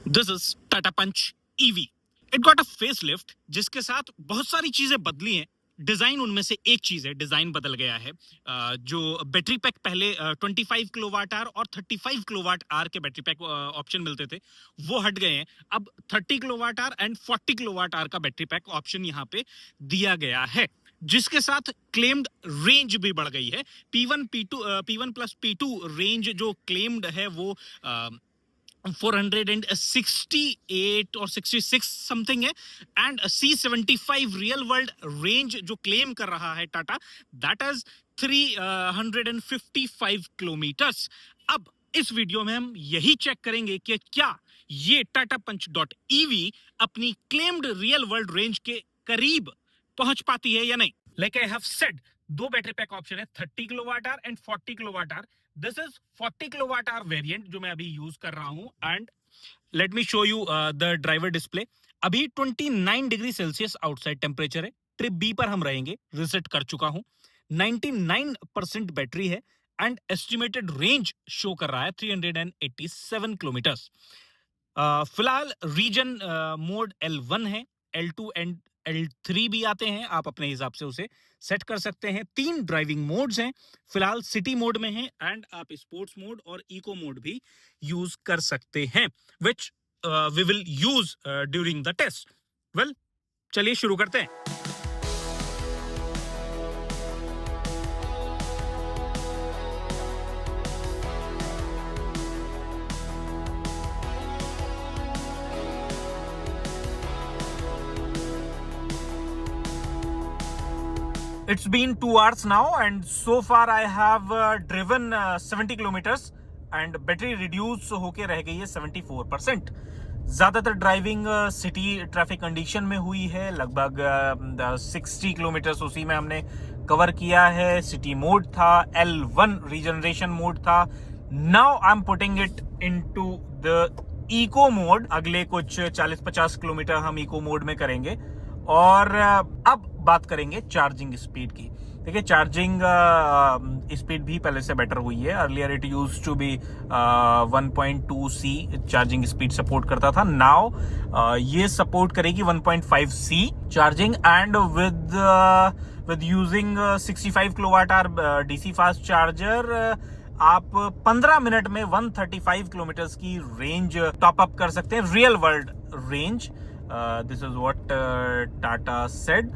This is Tata Punch EV. It got a face lift जिसके साथ बहुत सारी चीजें बदली हैं। डिजाइन उनमें से एक चीज है, डिजाइन बदल गया है। जो बैटरी पैक पहले 25 किलोवाट आवर और 35 किलोवाट आवर के बैटरी पैक ऑप्शन मिलते थे, वो हट गए हैं। अब 30 kilowatt hour and 40 kilowatt our का बैटरी पैक ऑप्शन यहाँ पे दिया गया है, जिसके साथ क्लेम्ड रेंज भी बढ़ गई है। P1 प्लस P2 रेंज जो क्लेम्ड है वो 468 और 66 समथिंग है, and C75 real world range जो क्लेम कर रहा है टाटा, दैट इज 355 किलोमीटर्स। अब इस वीडियो में हम यही चेक करेंगे कि क्या ये टाटा पंच डॉट ईवी अपनी क्लेम्ड रियल वर्ल्ड रेंज के करीब पहुंच पाती है या नहीं। लाइक आई हैव सेड, दो बैटरी पैक ऑप्शन है, 30 kilowatt hour and 40 kilowatt our. This is 40 kilowatt our variant जो मैं अभी यूज कर रहा हूं, and let me show you the driver display. अभी 29 डिग्री सेल्सियस आउटसाइड टेम्परेचर है। ट्रिप बी पर हम रहेंगे, रिसेट कर चुका हूं। 99% बैटरी है एंड एस्टिमेटेड रेंज शो कर रहा है 387 किलोमीटर्स। फिलहाल रीजन मोड L1 है, L2 एंड L3 भी आते हैं, आप अपने हिसाब से उसे सेट कर सकते हैं। 3 ड्राइविंग मोड्स हैं, फिलहाल सिटी मोड में है, एंड आप स्पोर्ट्स मोड और इको मोड भी यूज कर सकते हैं, which we will use during the test. Well, चलिए शुरू करते हैं। It's been 2 hours now, and so far I have driven 70 kilometers and battery reduce होके रह गई है 74%। ज़्यादातर ड्राइविंग सिटी ट्रैफिक कंडीशन में हुई है, लगभग 60 किलोमीटर्स उसी में हमने कवर किया है। सिटी मोड था, L1 रीजनरेशन मोड था। Now I am putting it into the eco mode. अगले कुछ 40-50 किलोमीटर हम इको मोड में करेंगे, और अब बात करेंगे चार्जिंग स्पीड की। देखिए, चार्जिंग स्पीड भी पहले से बेटर हुई है। Earlier it used to be 1.2C charging speed support करता था, नाउ ये सपोर्ट करेगी 1.5C charging, and with using 65 kilowatt hour DC fast charger आप 15 मिनट में 135 किलोमीटर की रेंज टॉप अप कर सकते हैं, real world range. This is what Tata said,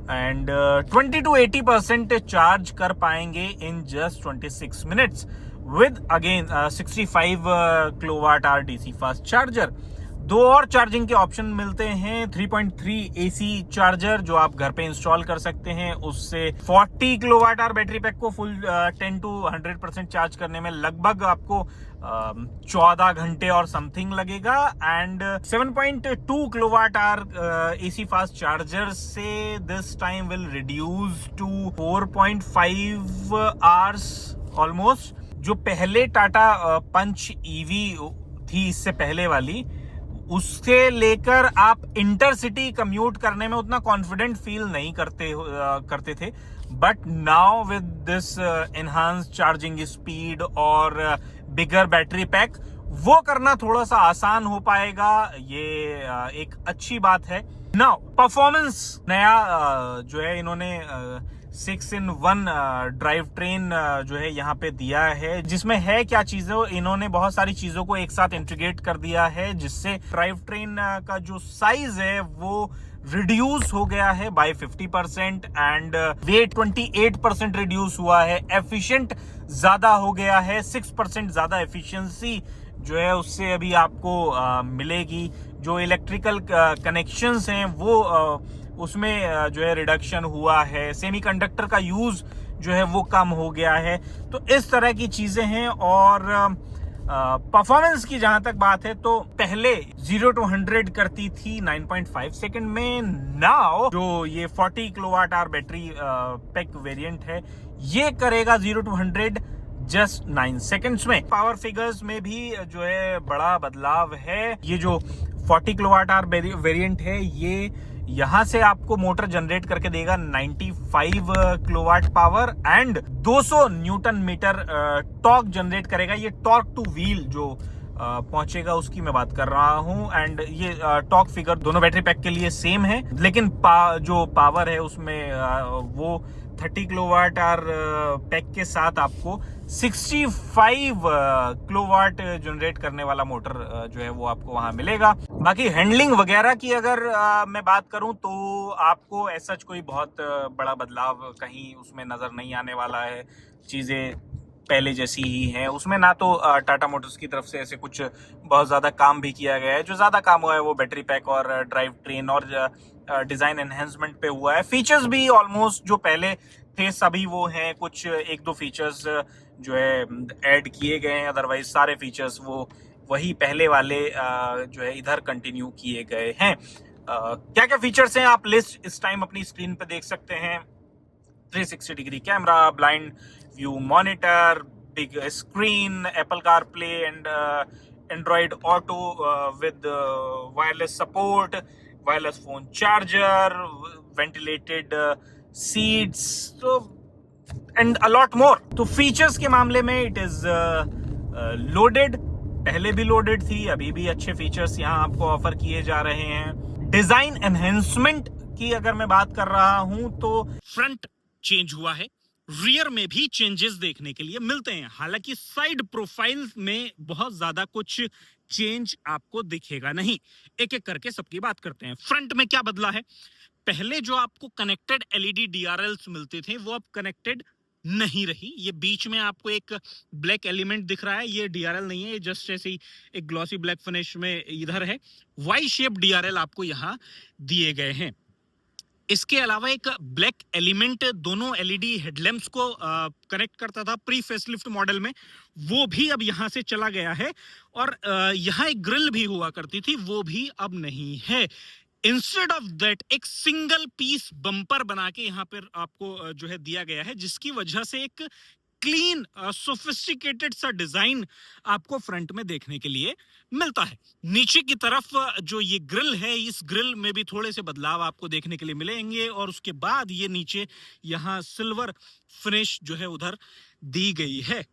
and 20 to 80% charge कर पाएंगे in just 26 minutes with again 65 kilowatt hour DC fast charger. 2 और charging के ऑप्शन मिलते हैं, 3.3 AC चार्जर जो आप घर पे इंस्टॉल कर सकते हैं, उससे 40 किलोवाट आवर बैटरी पैक को फुल 10 to 100% चार्ज करने में लगभग आपको 14 घंटे और समथिंग लगेगा, and 7.2 kilowatt hour AC fast charger से this time will reduce to 4.5 hours almost. जो पहले टाटा पंच ईवी थी, इससे पहले वाली, उससे लेकर आप इंटरसिटी कम्यूट करने में उतना कॉन्फिडेंट फील नहीं करते थे, but now with this enhance charging speed और बिगर बैटरी पैक, वो करना थोड़ा सा आसान हो पाएगा। ये एक अच्छी बात है। नाउ परफॉर्मेंस नया जो है इन्होंने 6-in-1 ड्राइव ट्रेन जो है यहाँ पे दिया है, जिसमें है क्या चीजें, इन्होंने बहुत सारी चीजों को एक साथ इंटीग्रेट कर दिया है, जिससे ड्राइव ट्रेन का जो साइज है वो रिड्यूस हो गया है बाय 50%, एंड वेट 28% रिड्यूस हुआ है। एफिशिएंट ज्यादा हो गया है, 6% ज्यादा एफिशिएंसी जो है उससे अभी आपको मिलेगी। जो इलेक्ट्रिकल कनेक्शंस हैं वो उसमें जो है रिडक्शन हुआ है। सेमीकंडक्टर का यूज जो है वो कम हो गया है। तो इस तरह की चीजें हैं, और परफॉर्मेंस की जहां तक बात है तो पहले 0 to 100 करती थी 9.5 सेकंड में, नाउ जो ये 40 kilowatt hour battery pack variant है, ये करेगा 0 to 100 जस्ट 9 सेकंड्स में। पावर फिगर्स में भी जो है बड़ा बदलाव है। ये जो 40 किलोवाट आवर वेरिएंट है, ये यहां से आपको मोटर जनरेट करके देगा 95 kilowatt power and 200 newton metre torque generate करेगा। ये टॉर्क टू व्हील जो पहुंचेगा उसकी मैं बात कर रहा हूं। एंड ये टॉर्क फिगर दोनों बैटरी पैक के लिए सेम है, लेकिन जो पावर है उसमें वो 30 किलोवाट आवर पैक के साथ आपको 65 किलोवाट जनरेट करने वाला मोटर जो है वो आपको वहां मिलेगा। बाकी हैंडलिंग वगैरह की अगर मैं बात करूं तो आपको ऐसा कोई बहुत बड़ा बदलाव कहीं उसमें नजर नहीं आने वाला है। चीजें पहले जैसी ही है। उसमें ना तो टाटा मोटर्स की तरफ से ऐसे कुछ बहुत ज़्यादा काम भी किया गया है। जो ज़्यादा काम हुआ है वो बैटरी पैक और ड्राइव ट्रेन और डिज़ाइन एनहेंसमेंट पे हुआ है। फीचर्स भी ऑलमोस्ट जो पहले थे सभी वो हैं, कुछ एक दो फीचर्स जो है ऐड किए गए हैं, अदरवाइज सारे फीचर्स वो वही पहले वाले जो है इधर कंटिन्यू किए गए हैं। क्या क्या फीचर्स हैं आप लिस्ट इस टाइम अपनी स्क्रीन पे देख सकते हैं। 360 degree camera, blind view monitor, big screen, Apple CarPlay and Android Auto with wireless support, wireless phone charger, ventilated seats, so and a lot more. तो फीचर्स के मामले में इट इज लोडेड, पहले भी लोडेड थी, अभी भी अच्छे फीचर्स यहाँ आपको ऑफर किए जा रहे हैं। डिजाइन एनहेंसमेंट की अगर मैं बात कर रहा हूं तो फ्रंट चेंज हुआ है, रियर में भी चेंजेस देखने के लिए मिलते हैं। हालांकि साइड प्रोफाइल में बहुत ज्यादा कुछ चेंज आपको दिखेगा नहीं। एक एक करके सबकी बात करते हैं। फ्रंट में क्या बदला है? पहले जो आपको कनेक्टेड एलईडी डीआरएल्स मिलते थे वो अब कनेक्टेड नहीं रही। ये बीच में आपको एक ब्लैक एलिमेंट दिख रहा है, ये डीआरएल नहीं है, ये जस्ट ऐसे ही एक ग्लॉसी ब्लैक फिनिश में इधर है। वाई शेप डीआरएल आपको यहाँ दिए गए हैं। इसके अलावा एक ब्लैक एलिमेंट दोनों एलईडी हेडलैम्प्स को कनेक्ट करता था प्री फेसलिफ्ट मॉडल में, वो भी अब यहां से चला गया है। और यहां एक ग्रिल भी हुआ करती थी, वो भी अब नहीं है। इंस्टेड ऑफ दैट एक सिंगल पीस बम्पर बना के यहाँ पर आपको जो है दिया गया है, जिसकी वजह से एक क्लीन सोफिस्टिकेटेड सा डिजाइन आपको फ्रंट में देखने के लिए मिलता है। नीचे की तरफ जो ये ग्रिल है, इस ग्रिल में भी थोड़े से बदलाव आपको देखने के लिए मिलेंगे। और उसके बाद ये नीचे यहाँ सिल्वर फिनिश जो है उधर दी गई है।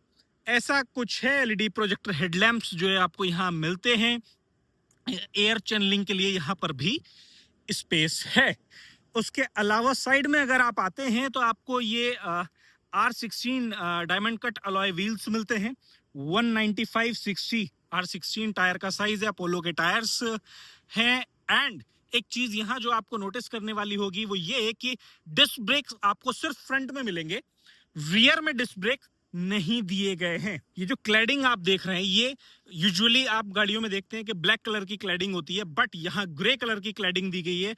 ऐसा कुछ है। एलईडी प्रोजेक्टर हेडलैम्प्स जो है आपको यहाँ मिलते हैं। एयर चैनलिंग के लिए यहाँ पर भी स्पेस है। उसके अलावा साइड में अगर आप आते हैं तो आपको ये R16 diamond cut alloy wheels मिलते हैं। 195/60 R16 टायर का साइज है, अपोलो के टायर्स हैं। एंड एक चीज यहाँ जो आपको नोटिस करने वाली होगी वो ये है कि डिस्क ब्रेक्स आपको सिर्फ फ्रंट में मिलेंगे, रियर में डिस्क ब्रेक नहीं दिए गए हैं। ये जो क्लैडिंग आप देख रहे हैं, ये यूजुअली आप गाड़ियों में देखते हैं कि ब्लैक कलर की क्लैडिंग होती है, बट यहाँ ग्रे कलर की क्लैडिंग दी गई है।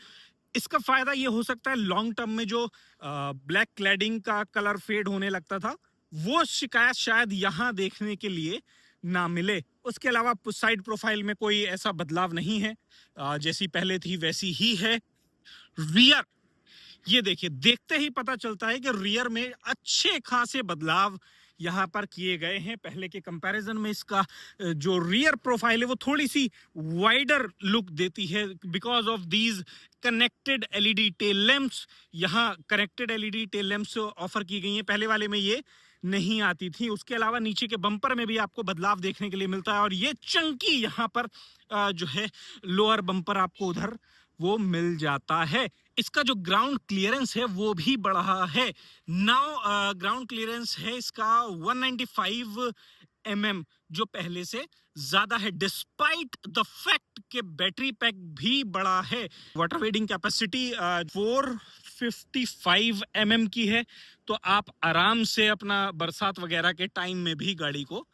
इसका फायदा ये हो सकता है लॉन्ग टर्म में जो ब्लैक क्लैडिंग का कलर फेड होने लगता था, वो शिकायत शायद यहाँ देखने के लिए ना मिले। उसके अलावा साइड प्रोफाइल में कोई ऐसा बदलाव नहीं है, जैसी पहले थी वैसी ही है। रियर ये देखिए, देखते ही पता चलता है कि रियर में अच्छे खासे बदलाव यहाँ पर किए गए हैं। पहले के कंपैरिजन में इसका जो रियर प्रोफाइल है वो थोड़ी सी वाइडर लुक देती है because of these connected LED tail lamps. यहाँ connected LED tail lamps offer की गई हैं, पहले वाले में ये नहीं आती थी। उसके अलावा नीचे के बम्पर में भी आपको बदलाव देखने के लिए मिलता है। और ये चंकी यहाँ पर जो है लोअर बम्पर आपको उधर वो मिल जाता है। इसका जो ग्राउंड क्लियरेंस है वो भी बढ़ा है। नाउ ग्राउंड क्लियरेंस है इसका 195 mm, जो पहले से ज्यादा है, डिस्पाइट द फैक्ट के बैटरी पैक भी बड़ा है। वाटर वेडिंग कैपेसिटी 455 mm की है, तो आप आराम से अपना बरसात वगैरह के टाइम में भी गाड़ी को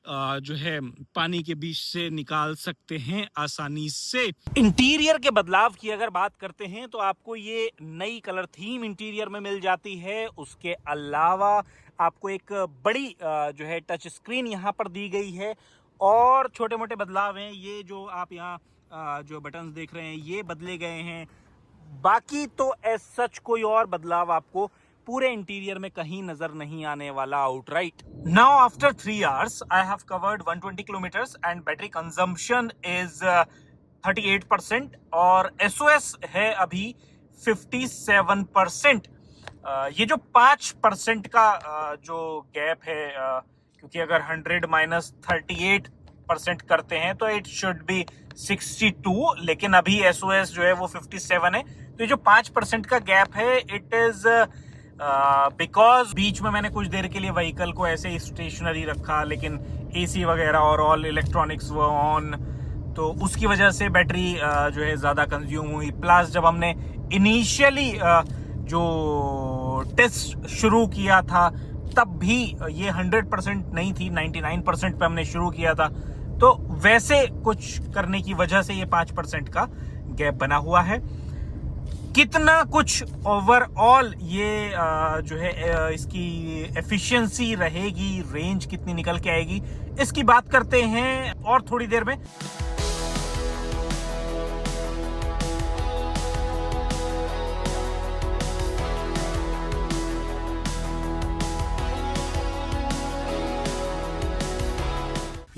जो है पानी के बीच से निकाल सकते हैं आसानी से। इंटीरियर के बदलाव की अगर बात करते हैं तो आपको ये नई कलर थीम इंटीरियर में मिल जाती है। उसके अलावा आपको एक बड़ी जो है टच स्क्रीन यहाँ पर दी गई है। और छोटे मोटे बदलाव हैं, ये जो आप यहाँ जो बटन्स देख रहे हैं ये बदले गए हैं। बाकी तो एज सच कोई और बदलाव आपको पूरे इंटीरियर में कहीं नजर नहीं आने वाला outright. Now after 3 hours I have covered 120 kilometres and battery consumption is 38% और SOS है अभी 57%। ये जो 5% का जो गैप है, क्योंकि अगर 100 - 38 5% करते हैं तो इट शुड बी 62, लेकिन अभी SOS जो है वो 57 है। तो ये जो 5% का गैप है इट इज बिकॉज बीच में मैंने कुछ देर के लिए व्हीकल को ऐसे स्टेशनरी रखा, लेकिन AC वगैरह और ऑल इलेक्ट्रॉनिक्स वो ऑन, तो उसकी वजह से बैटरी जो है ज़्यादा कंज्यूम हुई। प्लस जब हमने इनिशियली जो टेस्ट शुरू किया था तब भी ये 100% नहीं थी, 99% पे हमने शुरू किया था, तो वैसे कुछ करने की वजह से ये 5% का गैप बना हुआ है। कितना कुछ ओवरऑल ये जो है इसकी एफिशिएंसी रहेगी, रेंज कितनी निकल के आएगी, इसकी बात करते हैं और थोड़ी देर में।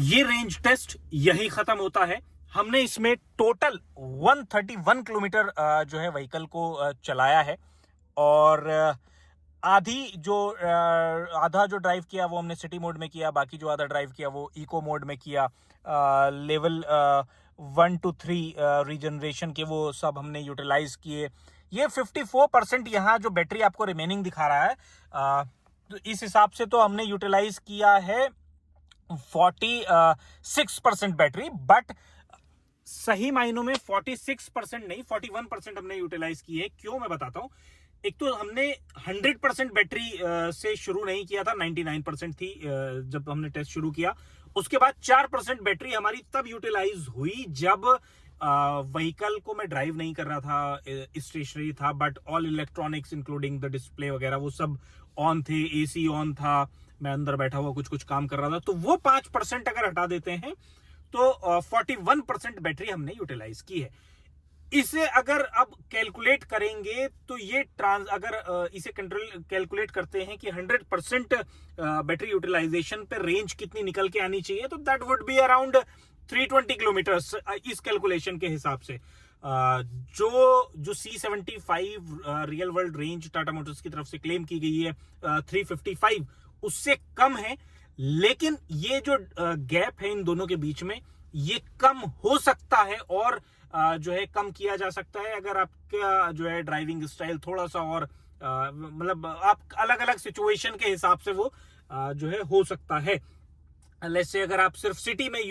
ये रेंज टेस्ट यही खत्म होता है। हमने इसमें टोटल 131 किलोमीटर जो है व्हीकल को चलाया है, और आधा जो ड्राइव किया वो हमने सिटी मोड में किया, बाकी जो आधा ड्राइव किया वो इको मोड में किया। लेवल 1 to 3 रीजनरेशन के वो सब हमने यूटिलाइज किए। ये 54% यहाँ जो बैटरी आपको रिमेनिंग दिखा रहा है, तो इस हिसाब से तो हमने यूटिलाइज किया है 46% बैटरी, बट सही मायनों में 46% नहीं 41% हमने यूटिलाइज की है। क्यों, मैं बताता हूं। एक तो हमने 100% बैटरी से शुरू नहीं किया था, 99% थी जब हमने टेस्ट शुरू किया। उसके बाद 4% बैटरी हमारी तब यूटिलाइज हुई जब व्हीकल को मैं ड्राइव नहीं कर रहा था, स्टेशनरी था, but all electronics including the display वगैरह वो सब ऑन थे, AC ऑन था, मैं अंदर बैठा हुआ कुछ काम कर रहा था। तो वो 5% अगर हटा देते हैं तो 41% बैटरी हमने यूटिलाइज की है। इसे अगर अब कैलकुलेट करेंगे तो ये अगर इसे कैलकुलेट करते हैं कि 100% बैटरी यूटिलाइजेशन पे रेंज कितनी निकल के आनी चाहिए, तो that would be around 320 kilometres इस कैलकुलेशन के हिसाब से। जो C75 real world range Tata Motors की तरफ से क्लेम की गई है 355, उससे कम है। लेकिन ये जो गैप है इन दोनों के बीच में, ये कम हो सकता है और जो है कम किया जा सकता है अगर आपका जो है ड्राइविंग स्टाइल थोड़ा सा और मतलब आप अलग अलग सिचुएशन के हिसाब से वो जो है हो सकता है। लेट्स से अगर आप सिर्फ सिटी में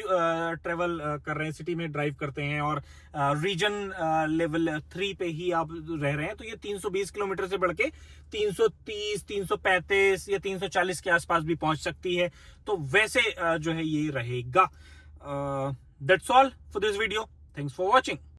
ट्रेवल कर रहे हैं, सिटी में ड्राइव करते हैं और रीजन लेवल 3 पे ही आप रह रहे हैं, तो ये 320 किलोमीटर से बढ़ के 330, 335 या 340 के आसपास भी पहुंच सकती है। तो वैसे जो है ये रहेगा। That's all for this video. Thanks for watching.